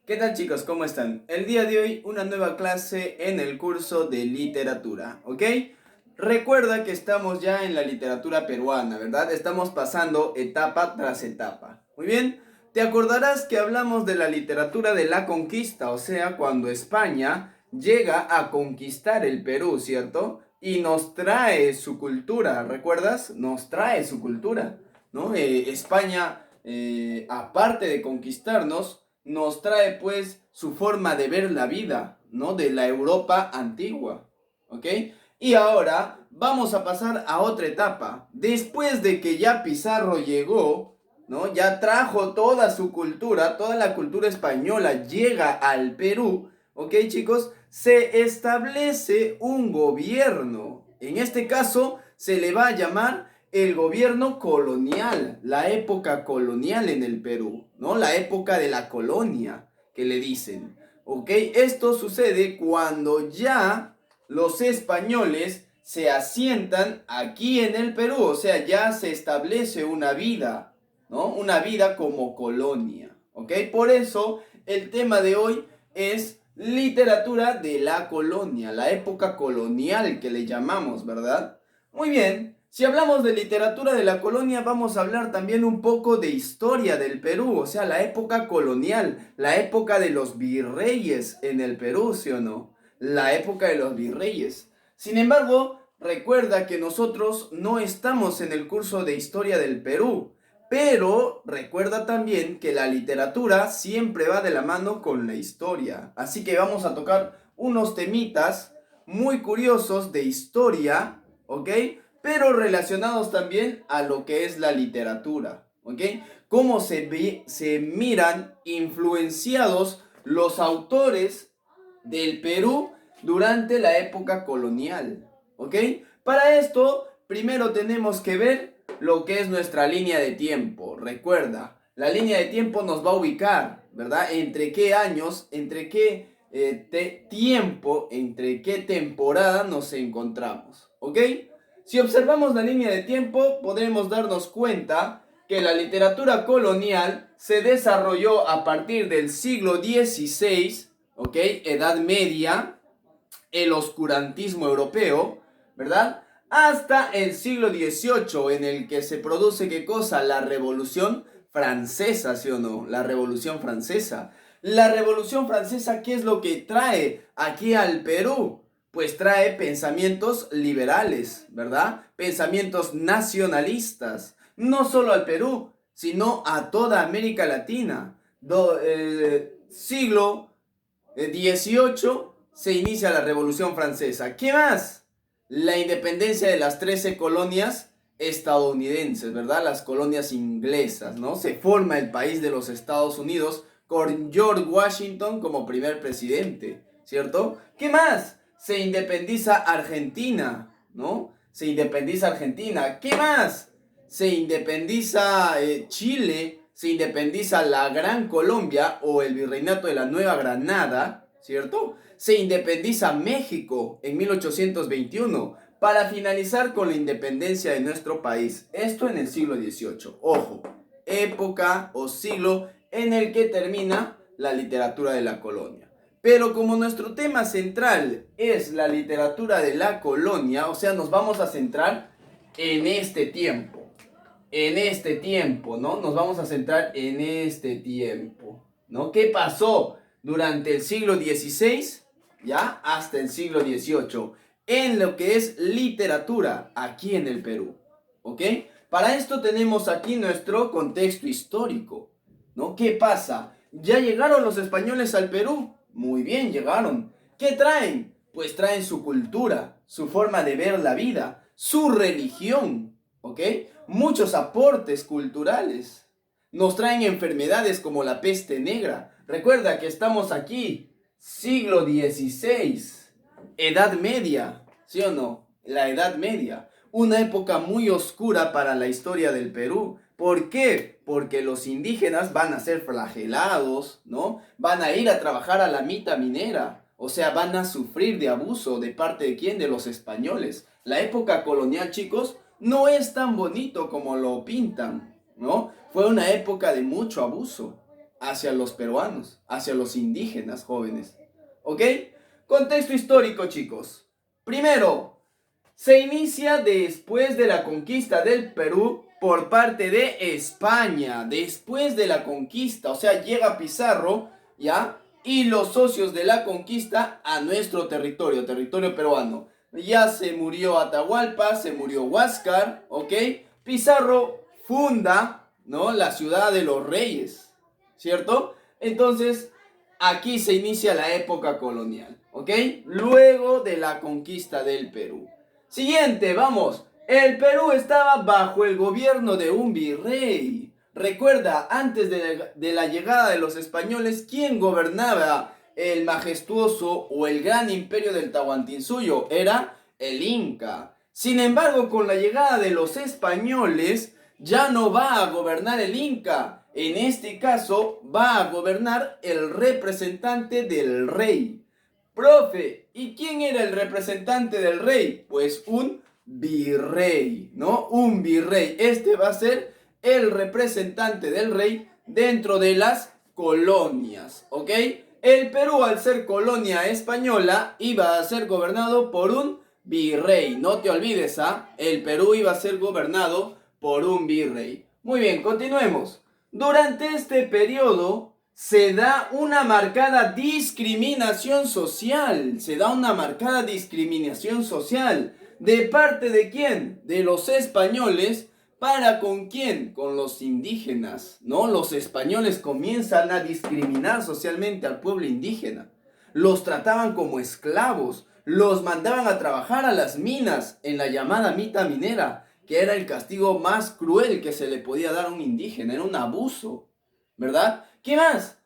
¿Qué tal chicos? ¿Cómo están? El día de hoy una nueva clase en el curso de literatura, ¿ok? Recuerda que estamos ya en la literatura peruana, ¿verdad? Estamos pasando etapa tras etapa. Muy bien, te acordarás que hablamos de la literatura de la conquista, o sea, cuando España llega a conquistar el Perú, ¿cierto? Y nos trae su cultura, ¿recuerdas? Nos trae su cultura, ¿no? España, aparte de conquistarnos, nos trae pues su forma de ver la vida, ¿no? De la Europa antigua, ¿ok? Y ahora vamos a pasar a otra etapa. Después de que ya Pizarro llegó, ¿no? Ya trajo toda su cultura, toda la cultura española llega al Perú, ¿ok, chicos? Se establece un gobierno. En este caso se le va a llamar el gobierno colonial, la época colonial en el Perú, ¿no? La época de la colonia, que le dicen, ¿ok? Esto sucede cuando ya los españoles se asientan aquí en el Perú, o sea, ya se establece una vida, ¿no? Una vida como colonia, ¿ok? Por eso el tema de hoy es literatura de la colonia, la época colonial que le llamamos, ¿verdad? Muy bien, si hablamos de literatura de la colonia, vamos a hablar también un poco de historia del Perú, o sea, la época colonial, la época de los virreyes en el Perú, ¿sí o no? La época de los virreyes. Sin embargo, recuerda que nosotros no estamos en el curso de historia del Perú, pero recuerda también que la literatura siempre va de la mano con la historia. Así que vamos a tocar unos temitas muy curiosos de historia, ¿ok? Pero relacionados también a lo que es la literatura, ¿ok? Cómo se miran influenciados los autores del Perú durante la época colonial, ¿ok? Para esto, primero tenemos que ver lo que es nuestra línea de tiempo. Recuerda, la línea de tiempo nos va a ubicar, ¿verdad? Entre qué años, entre qué tiempo, entre qué temporada nos encontramos, ¿ok? Si observamos la línea de tiempo, podremos darnos cuenta que la literatura colonial se desarrolló a partir del siglo XVI, ¿ok? Edad Media, el oscurantismo europeo, ¿verdad? Hasta el siglo XVIII, en el que se produce, ¿qué cosa? La Revolución Francesa, ¿sí o no? La Revolución Francesa. La Revolución Francesa, ¿qué es lo que trae aquí al Perú? Pues trae pensamientos liberales, ¿verdad? Pensamientos nacionalistas, no solo al Perú, sino a toda América Latina. Siglo XVIII se inicia la Revolución Francesa. ¿Qué más? La independencia de las 13 colonias estadounidenses, ¿verdad? Las colonias inglesas, ¿no? Se forma el país de los Estados Unidos con George Washington como primer presidente, ¿cierto? ¿Qué más? Se independiza Argentina, ¿no? Se independiza Argentina. ¿Qué más? Se independiza Chile, se independiza la Gran Colombia o el Virreinato de la Nueva Granada, ¿cierto? Se independiza México en 1821 para finalizar con la independencia de nuestro país. Esto en el siglo XVIII. Ojo, época o siglo en el que termina la literatura de la colonia. Pero como nuestro tema central es la literatura de la colonia, o sea, nos vamos a centrar en este tiempo. En este tiempo, ¿no? Nos vamos a centrar en este tiempo, ¿no? ¿Qué pasó durante el siglo XVI, ya? Hasta el siglo XVIII, en lo que es literatura aquí en el Perú, ¿ok? Para esto tenemos aquí nuestro contexto histórico, ¿no? ¿Qué pasa? ¿Ya llegaron los españoles al Perú? Muy bien, llegaron. ¿Qué traen? Pues traen su cultura, su forma de ver la vida, su religión, ¿ok? Muchos aportes culturales. Nos traen enfermedades como la peste negra. Recuerda que estamos aquí, siglo XVI, Edad Media, ¿sí o no? La Edad Media, una época muy oscura para la historia del Perú. ¿Por qué? Porque los indígenas van a ser flagelados, ¿no? Van a ir a trabajar a la mita minera. O sea, van a sufrir de abuso de parte de quién? De los españoles. La época colonial, chicos, no es tan bonito como lo pintan, ¿no? Fue una época de mucho abuso. hacia los peruanos, hacia los indígenas jóvenes. ¿Ok? Contexto histórico, chicos. Primero, se inicia después de la conquista del Perú por parte de España. Después de la conquista, o sea, llega Pizarro, ¿ya? Y los socios de la conquista a nuestro territorio, territorio peruano. Ya se murió Atahualpa, se murió Huáscar, ¿ok? Pizarro funda, ¿no?, la ciudad de los reyes, ¿cierto? Entonces, aquí se inicia la época colonial, ¿ok? Luego de la conquista del Perú. Siguiente, vamos. El Perú estaba bajo el gobierno de un virrey. Recuerda, antes de la llegada de los españoles, ¿quién gobernaba el majestuoso o el gran imperio del Tahuantinsuyo? Era el Inca. Sin embargo, con la llegada de los españoles, ya no va a gobernar el Inca. En este caso, va a gobernar el representante del rey. Profe, ¿y quién era el representante del rey? Pues un virrey, ¿no? Un virrey. Este va a ser el representante del rey dentro de las colonias, ¿ok? El Perú, al ser colonia española, iba a ser gobernado por un virrey. No te olvides, ¿ah? El Perú iba a ser gobernado por un virrey. Muy bien, continuemos. Durante este periodo se da una marcada discriminación social. Se da una marcada discriminación social. ¿De parte de quién? De los españoles. ¿Para con quién? Con los indígenas, ¿no? Los españoles comienzan a discriminar socialmente al pueblo indígena. Los trataban como esclavos. Los mandaban a trabajar a las minas en la llamada mita minera, que era el castigo más cruel que se le podía dar a un indígena. Era un abuso, ¿verdad? ¿Qué más?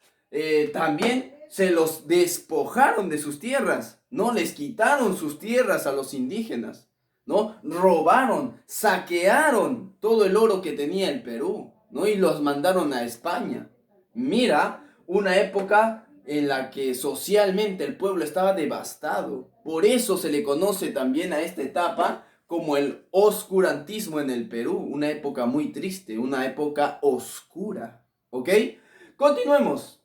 También se los despojaron de sus tierras, ¿no? Les quitaron sus tierras a los indígenas, ¿no? Robaron, saquearon todo el oro que tenía el Perú, ¿no? Y los mandaron a España. Mira, una época en la que socialmente el pueblo estaba devastado. Por eso se le conoce también a esta etapa como el oscurantismo en el Perú. Una época muy triste, una época oscura. ¿Ok? Continuemos.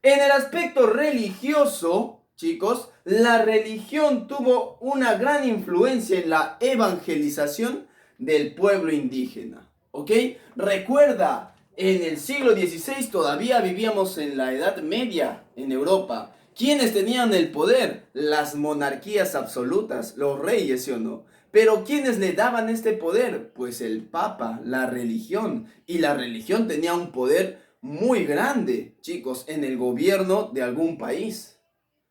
En el aspecto religioso, chicos, la religión tuvo una gran influencia en la evangelización del pueblo indígena. ¿Ok? Recuerda, en el siglo XVI todavía vivíamos en la Edad Media en Europa. ¿Quiénes tenían el poder? Las monarquías absolutas, los reyes, ¿sí o no? Pero ¿quiénes le daban este poder? Pues el Papa, la religión. Y la religión tenía un poder muy grande, chicos, en el gobierno de algún país.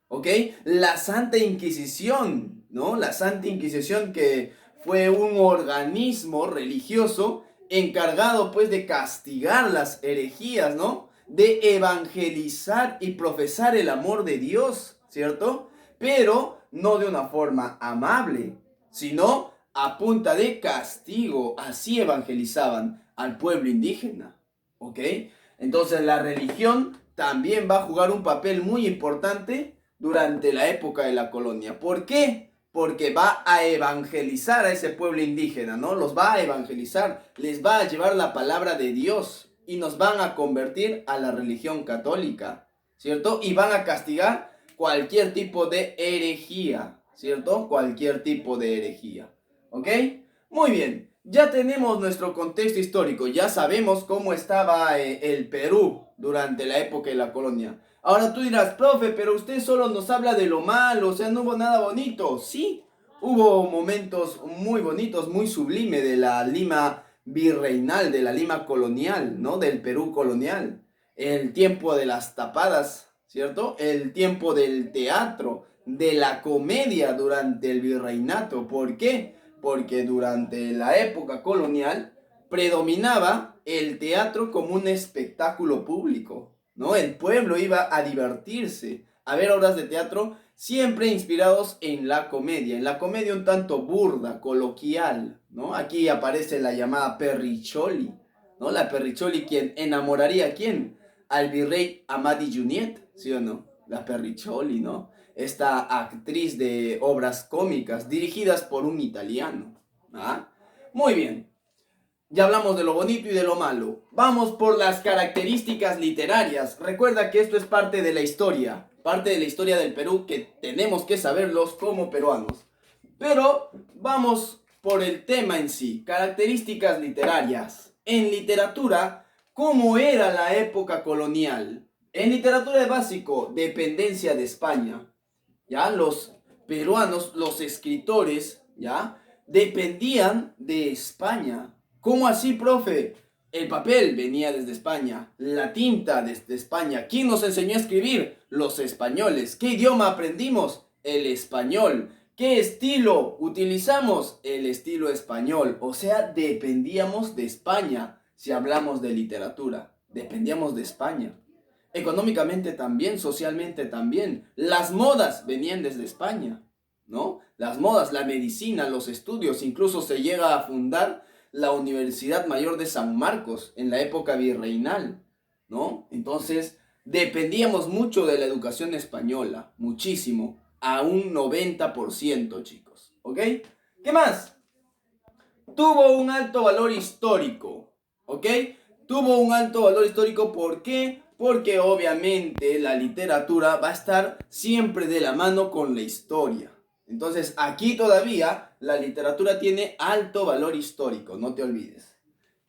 ¿Ok? La Santa Inquisición, ¿no? La Santa Inquisición, que fue un organismo religioso encargado pues de castigar las herejías, ¿no? De evangelizar y profesar el amor de Dios, ¿cierto? Pero no de una forma amable, sino a punta de castigo. Así evangelizaban al pueblo indígena, ¿ok? Entonces la religión también va a jugar un papel muy importante durante la época de la colonia. ¿Por qué? Porque va a evangelizar a ese pueblo indígena, ¿no? Los va a evangelizar, les va a llevar la palabra de Dios y nos van a convertir a la religión católica, ¿cierto? Y van a castigar cualquier tipo de herejía, ¿cierto? Cualquier tipo de herejía, ¿ok? Muy bien, ya tenemos nuestro contexto histórico, ya sabemos cómo estaba el Perú durante la época de la colonia. Ahora tú dirás, profe, pero usted solo nos habla de lo malo, o sea, no hubo nada bonito. Sí, hubo momentos muy bonitos, muy sublime de la Lima virreinal, de la Lima colonial, ¿no? Del Perú colonial. El tiempo de las tapadas, ¿cierto? El tiempo del teatro, de la comedia durante el virreinato. ¿Por qué? Porque durante la época colonial predominaba el teatro como un espectáculo público, ¿no? El pueblo iba a divertirse, a ver obras de teatro siempre inspirados en la comedia un tanto burda, coloquial, ¿no? Aquí aparece la llamada Perricholi, ¿no? La Perricholi, quien enamoraría a quién? Al virrey Amadi Juniet, ¿sí o no? La Perricholi, ¿no? Esta actriz de obras cómicas dirigidas por un italiano, ¿ah? Muy bien. Ya hablamos de lo bonito y de lo malo. Vamos por las características literarias. Recuerda que esto es parte de la historia. Parte de la historia del Perú que tenemos que saberlos como peruanos. Pero vamos por el tema en sí. Características literarias. En literatura, ¿cómo era la época colonial? En literatura de básico, dependencia de España. ¿Ya? Los peruanos, los escritores, ¿ya? Dependían de España. ¿Cómo así, profe? El papel venía desde España, la tinta desde España. ¿Quién nos enseñó a escribir? Los españoles. ¿Qué idioma aprendimos? El español. ¿Qué estilo utilizamos? El estilo español. O sea, dependíamos de España si hablamos de literatura. Dependíamos de España. Económicamente también, socialmente también. Las modas venían desde España, ¿no? Las modas, la medicina, los estudios, incluso se llega a fundar la Universidad Mayor de San Marcos en la época virreinal, ¿no? Entonces, dependíamos mucho de la educación española, muchísimo, a un 90%, chicos, ¿ok? ¿Qué más? Tuvo un alto valor histórico, ¿ok? Tuvo un alto valor histórico, ¿por qué? Porque obviamente la literatura va a estar siempre de la mano con la historia. Entonces aquí todavía la literatura tiene alto valor histórico, no te olvides.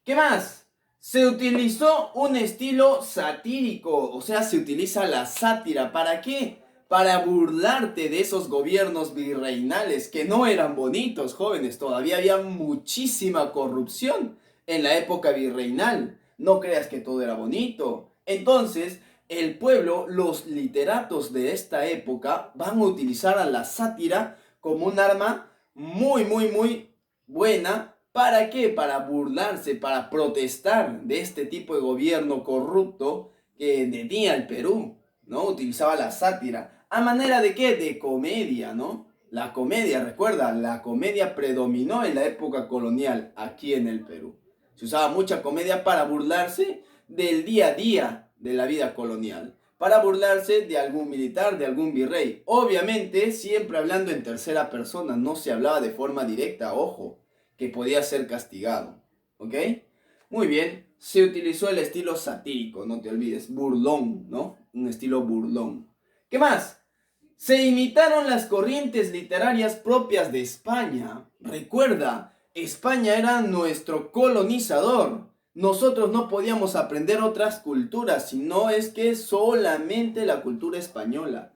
¿Qué más? Se utilizó un estilo satírico, o sea, se utiliza la sátira. ¿Para qué? Para burlarte de esos gobiernos virreinales que no eran bonitos, jóvenes. Todavía había muchísima corrupción en la época virreinal. No creas que todo era bonito. Entonces, el pueblo, los literatos de esta época van a utilizar a la sátira como un arma muy buena. ¿Para qué? Para burlarse, para protestar de este tipo de gobierno corrupto que tenía el Perú, ¿no? Utilizaba la sátira. ¿A manera de qué? De comedia, ¿no? La comedia, recuerda, la comedia predominó en la época colonial aquí en el Perú. Se usaba mucha comedia para burlarse del día a día de la vida colonial, para burlarse de algún militar, de algún virrey. Obviamente, siempre hablando en tercera persona, no se hablaba de forma directa, ojo, que podía ser castigado. ¿Ok? Muy bien, se utilizó el estilo satírico, no te olvides, burlón, ¿no? Un estilo burlón. ¿Qué más? Se imitaron las corrientes literarias propias de España. Recuerda, España era nuestro colonizador. Nosotros no podíamos aprender otras culturas, sino es que solamente la cultura española.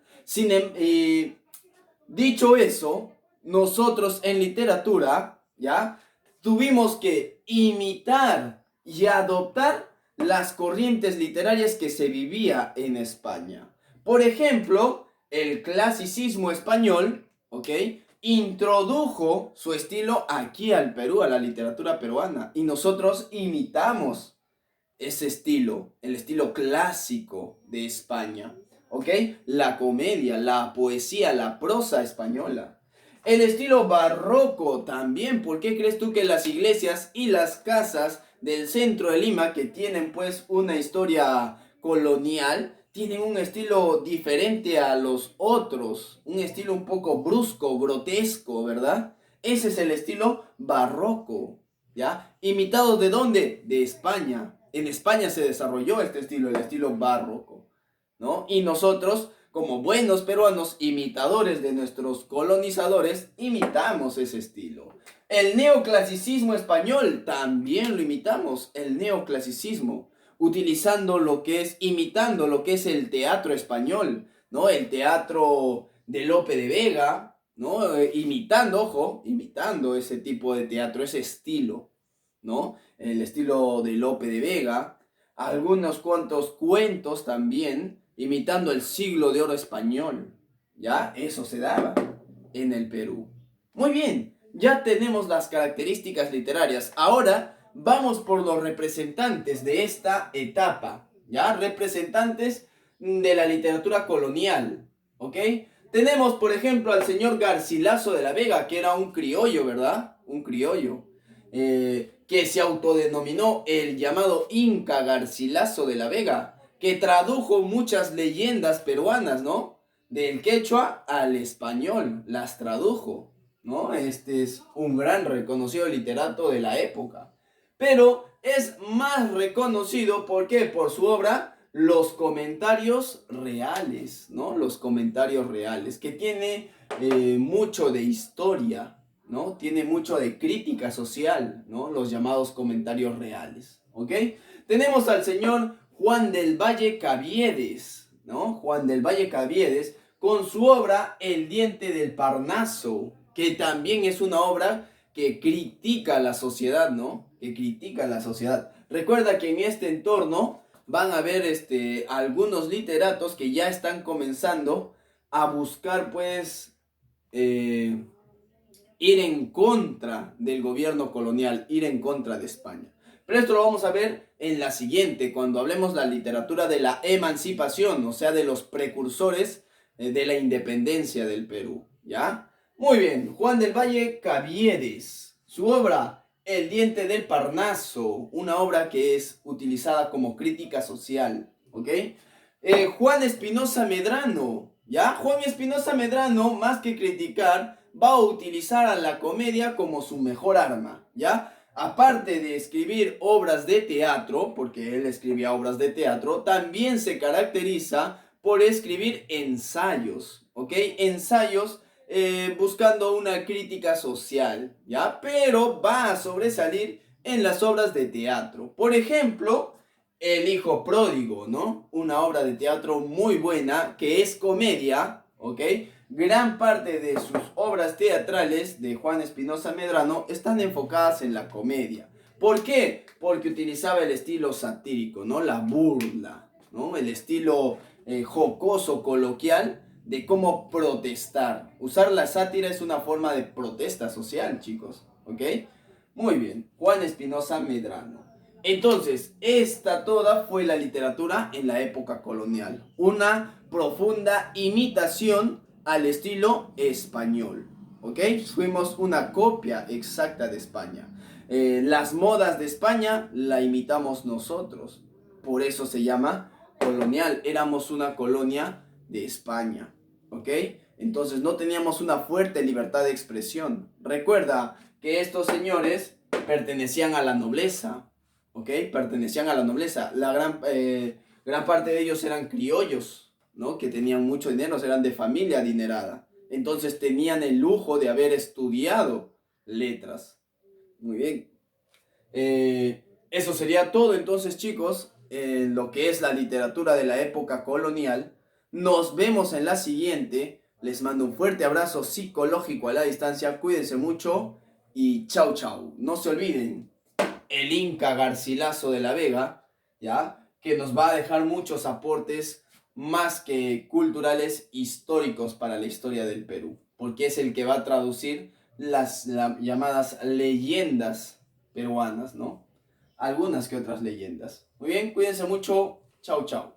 Dicho eso, nosotros en literatura, ¿ya? Tuvimos que imitar y adoptar las corrientes literarias que se vivía en España. Por ejemplo, el clasicismo español, ¿ok? Introdujo su estilo aquí al Perú, a la literatura peruana, y nosotros imitamos ese estilo, el estilo clásico de España, ¿ok? La comedia, la poesía, la prosa española. El estilo barroco también. ¿Por qué crees tú que las iglesias y las casas del centro de Lima, que tienen pues una historia colonial, tienen un estilo diferente a los otros? Un estilo un poco brusco, grotesco, ¿verdad? Ese es el estilo barroco, ¿ya? ¿Imitado de dónde? De España. En España se desarrolló este estilo, el estilo barroco, ¿no? Y nosotros, como buenos peruanos, imitadores de nuestros colonizadores, imitamos ese estilo. El neoclasicismo español también lo imitamos, el neoclasicismo, utilizando lo que es, imitando lo que es el teatro español, ¿no? El teatro de Lope de Vega, ¿no? Imitando, ojo, imitando ese tipo de teatro, ese estilo, ¿no? El estilo de Lope de Vega, algunos cuantos cuentos también, imitando el siglo de oro español, ¿ya? Eso se daba en el Perú. Muy bien, ya tenemos las características literarias. Ahora vamos por los representantes de esta etapa, ¿ya? Representantes de la literatura colonial, ¿ok? Tenemos, por ejemplo, al señor Garcilaso de la Vega, que era un criollo, ¿verdad? Un criollo. Que se autodenominó el llamado Inca Garcilaso de la Vega, que tradujo muchas leyendas peruanas, ¿no? Del quechua al español, las tradujo, ¿no? Este es un gran reconocido literato de la época. pero es más reconocido, ¿por qué? Por su obra Los Comentarios Reales, ¿no? Los Comentarios Reales, que tiene mucho de historia, ¿no? Tiene mucho de crítica social, ¿no? Los llamados comentarios reales, ¿ok? Tenemos al señor Juan del Valle Caviedes, ¿no? Juan del Valle Caviedes, con su obra El Diente del Parnaso, que también es una obra que critica a la sociedad, ¿no? Que critica a la sociedad. Recuerda que en este entorno van a haber algunos literatos que ya están comenzando a buscar, pues, ir en contra del gobierno colonial, ir en contra de España. Pero esto lo vamos a ver en la siguiente, cuando hablemos la literatura de la emancipación, o sea, de los precursores de la independencia del Perú, ¿ya? Muy bien, Juan del Valle Caviedes, su obra El Diente del Parnaso, una obra que es utilizada como crítica social, ¿ok? Juan Espinosa Medrano, ¿ya? Juan Espinosa Medrano, más que criticar, va a utilizar a la comedia como su mejor arma, ¿ya? Aparte de escribir obras de teatro, porque él escribía obras de teatro, también se caracteriza por escribir ensayos, ¿ok? Ensayos buscando una crítica social, ¿ya? Pero va a sobresalir en las obras de teatro. Por ejemplo, El Hijo Pródigo, ¿no? Una obra de teatro muy buena que es comedia, ¿ok? Gran parte de sus obras teatrales de Juan Espinosa Medrano están enfocadas en la comedia. ¿Por qué? Porque utilizaba el estilo satírico, ¿no? La burla, ¿no? El estilo jocoso, coloquial de cómo protestar. Usar la sátira es una forma de protesta social, chicos, ¿ok? Muy bien, Juan Espinosa Medrano. Entonces, esta toda fue la literatura en la época colonial. Una profunda imitación al estilo español. ¿Ok? Fuimos una copia exacta de España. Las modas de España la imitamos nosotros. Por eso se llama colonial. Éramos una colonia de España. ¿Ok? Entonces no teníamos una fuerte libertad de expresión. Recuerda que estos señores pertenecían a la nobleza. ¿Ok? Pertenecían a la nobleza. La gran parte de ellos eran criollos, ¿no? Que tenían mucho dinero, eran de familia adinerada. Entonces tenían el lujo de haber estudiado letras. Muy bien. Eso sería todo entonces, chicos, en lo que es la literatura de la época colonial. Nos vemos en la siguiente. Les mando un fuerte abrazo psicológico a la distancia. Cuídense mucho y chau chau. No se olviden, el Inca Garcilaso de la Vega, ¿ya? Que nos va a dejar muchos aportes más que culturales, históricos para la historia del Perú, porque es el que va a traducir las llamadas leyendas peruanas, ¿no? Algunas que otras leyendas. Muy bien, cuídense mucho. Chau, chau.